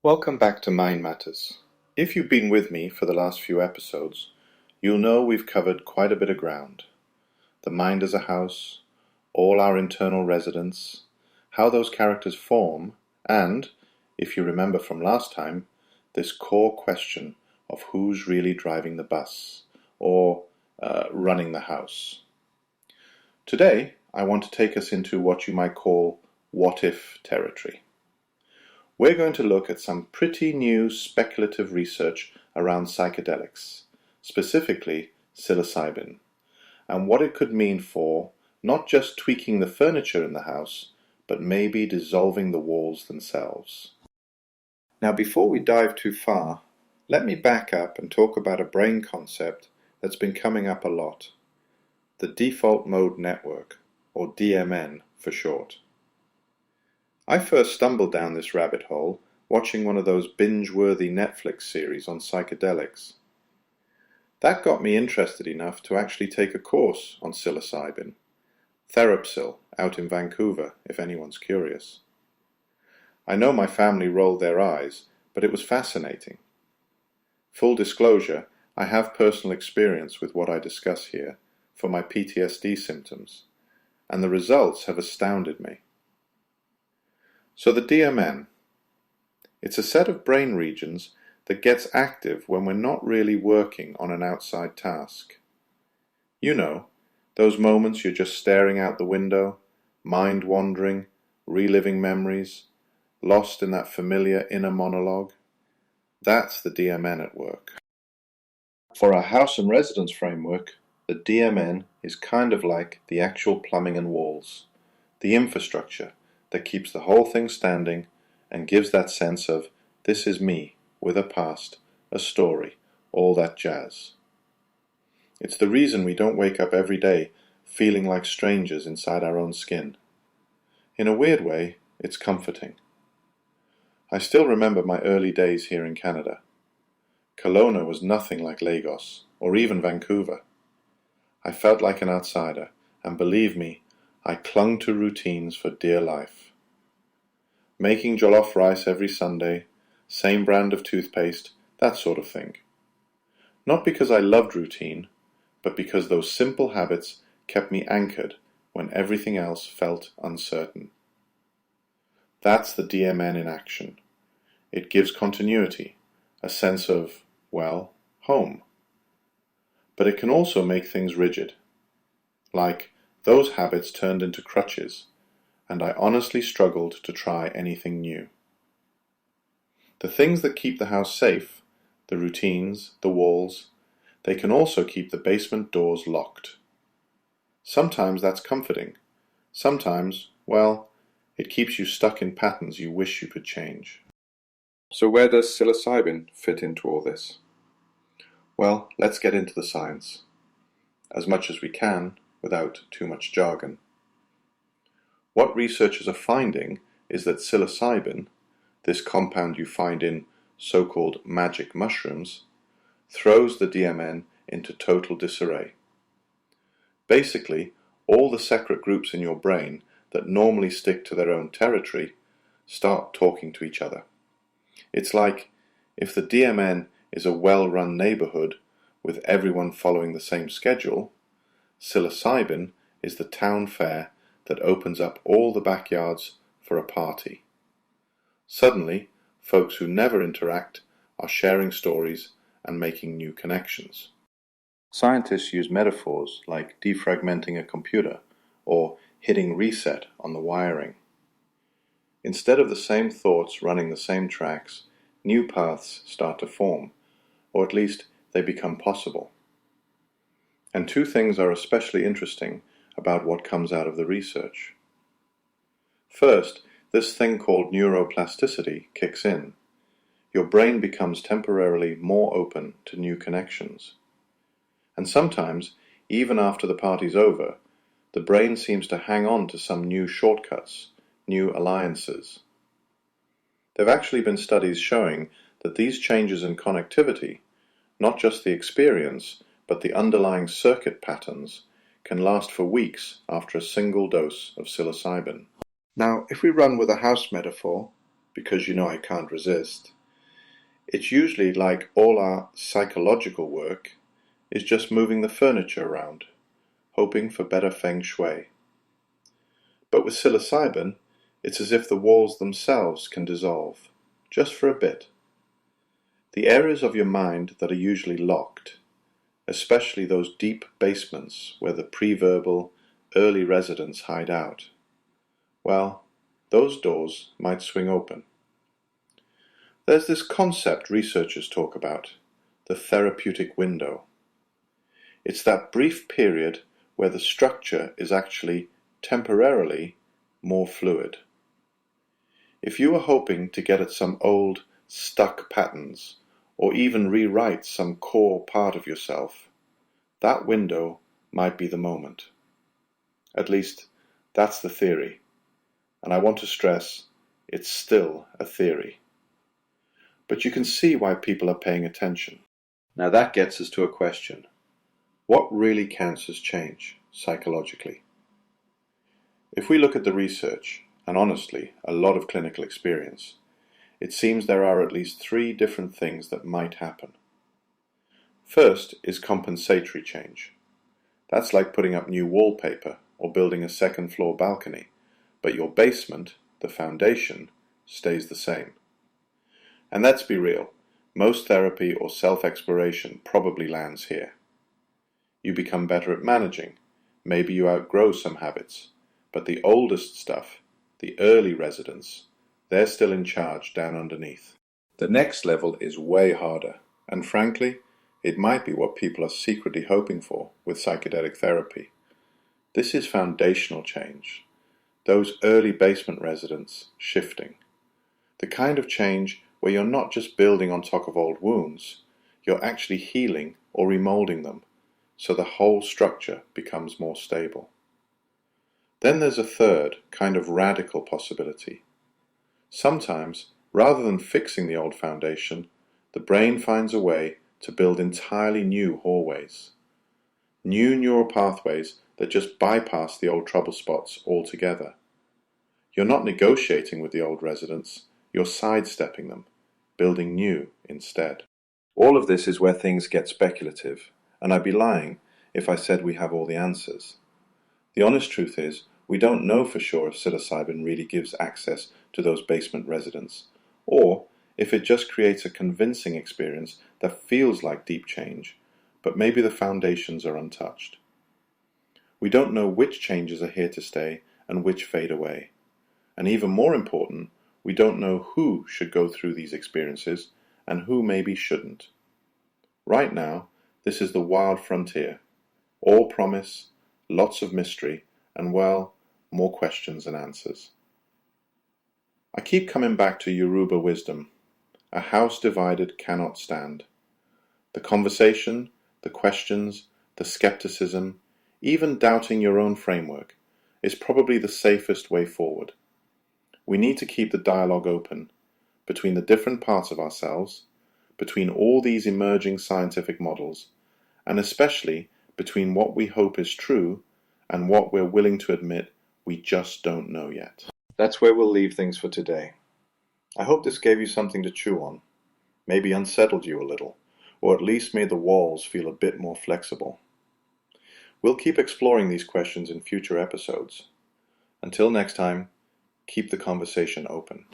Welcome back to Mind Matters. If you've been with me for the last few episodes, you'll know we've covered quite a bit of ground. The mind as a house, all our internal residents, how those characters form, and, if you remember from last time, this core question of who's really driving the bus, or running the house. Today, I want to take us into what you might call what-if territory. We're going to look at some pretty new speculative research around psychedelics, specifically psilocybin, and what it could mean for not just tweaking the furniture in the house, but maybe dissolving the walls themselves. Now, before we dive too far, let me back up and talk about a brain concept that's been coming up a lot: the default mode network, or DMN for short. I first stumbled down this rabbit hole watching one of those binge-worthy Netflix series on psychedelics. That got me interested enough to actually take a course on psilocybin, Therapsil, out in Vancouver, if anyone's curious. I know my family rolled their eyes, but it was fascinating. Full disclosure, I have personal experience with what I discuss here for my PTSD symptoms, and the results have astounded me. So the DMN, it's a set of brain regions that gets active when we're not really working on an outside task. You know, those moments you're just staring out the window, mind wandering, reliving memories, lost in that familiar inner monologue. That's the DMN at work. For our house and residence framework, the DMN is kind of like the actual plumbing and walls, the infrastructure that keeps the whole thing standing and gives that sense of this is me, with a past, a story, all that jazz. It's the reason we don't wake up every day feeling like strangers inside our own skin. In a weird way, it's comforting. I still remember my early days here in Canada. Kelowna was nothing like Lagos, or even Vancouver. I felt like an outsider, and believe me, I clung to routines for dear life. Making jollof rice every Sunday, same brand of toothpaste, that sort of thing. Not because I loved routine, but because those simple habits kept me anchored when everything else felt uncertain. That's the DMN in action. It gives continuity, a sense of, well, home. But it can also make things rigid. Like, those habits turned into crutches, and I honestly struggled to try anything new. The things that keep the house safe, the routines, the walls, they can also keep the basement doors locked. Sometimes that's comforting. Sometimes, well, it keeps you stuck in patterns you wish you could change. So where does psilocybin fit into all this? Well, let's get into the science, as much as we can without too much jargon. What researchers are finding is that psilocybin, this compound you find in so-called magic mushrooms, throws the DMN into total disarray. Basically, all the separate groups in your brain that normally stick to their own territory start talking to each other. It's like if the DMN is a well-run neighborhood with everyone following the same schedule, psilocybin is the town fair that opens up all the backyards for a party. Suddenly, folks who never interact are sharing stories and making new connections. Scientists use metaphors like defragmenting a computer or hitting reset on the wiring. Instead of the same thoughts running the same tracks, new paths start to form, or at least they become possible. And two things are especially interesting about what comes out of the research. First, this thing called neuroplasticity kicks in. Your brain becomes temporarily more open to new connections. And sometimes, even after the party's over, the brain seems to hang on to some new shortcuts, new alliances. There have actually been studies showing that these changes in connectivity, not just the experience, but the underlying circuit patterns, can last for weeks after a single dose of psilocybin. Now, if we run with a house metaphor, because you know I can't resist. It's usually like all our psychological work is just moving the furniture around, hoping for better feng shui. But with psilocybin, it's as if the walls themselves can dissolve, just for a bit. The areas of your mind that are usually locked, especially those deep basements where the pre-verbal, early residents hide out, well, those doors might swing open. There's this concept researchers talk about, the therapeutic window. It's that brief period where the structure is actually temporarily more fluid. If you are hoping to get at some old, stuck patterns, or even rewrite some core part of yourself, that window might be the moment. At least, that's the theory. And I want to stress, it's still a theory. But you can see why people are paying attention. Now that gets us to a question. What really counts as change, psychologically? If we look at the research, and honestly, a lot of clinical experience, it seems there are at least 3 different things that might happen. First is compensatory change. That's like putting up new wallpaper or building a second-floor balcony, but your basement, the foundation, stays the same. And let's be real, most therapy or self-exploration probably lands here. You become better at managing, maybe you outgrow some habits, but the oldest stuff, the early residents, they're still in charge down underneath. The next level is way harder, and frankly, it might be what people are secretly hoping for with psychedelic therapy. This is foundational change. Those early basement residents shifting. The kind of change where you're not just building on top of old wounds, you're actually healing or remolding them, so the whole structure becomes more stable. Then there's a third, kind of radical possibility. Sometimes, rather than fixing the old foundation, the brain finds a way to build entirely new hallways. New neural pathways that just bypass the old trouble spots altogether. You're not negotiating with the old residents, you're sidestepping them, building new instead. All of this is where things get speculative, and I'd be lying if I said we have all the answers. The honest truth is, we don't know for sure if psilocybin really gives access to those basement residents, or if it just creates a convincing experience that feels like deep change, but maybe the foundations are untouched. We don't know which changes are here to stay and which fade away. And even more important, we don't know who should go through these experiences and who maybe shouldn't. Right now, this is the wild frontier. All promise, lots of mystery, and well, more questions than answers. I keep coming back to Yoruba wisdom. A house divided cannot stand. The conversation, the questions, the skepticism, even doubting your own framework, is probably the safest way forward. We need to keep the dialogue open, between the different parts of ourselves, between all these emerging scientific models, and especially between what we hope is true and what we're willing to admit we just don't know yet. That's where we'll leave things for today. I hope this gave you something to chew on, maybe unsettled you a little, or at least made the walls feel a bit more flexible. We'll keep exploring these questions in future episodes. Until next time, keep the conversation open.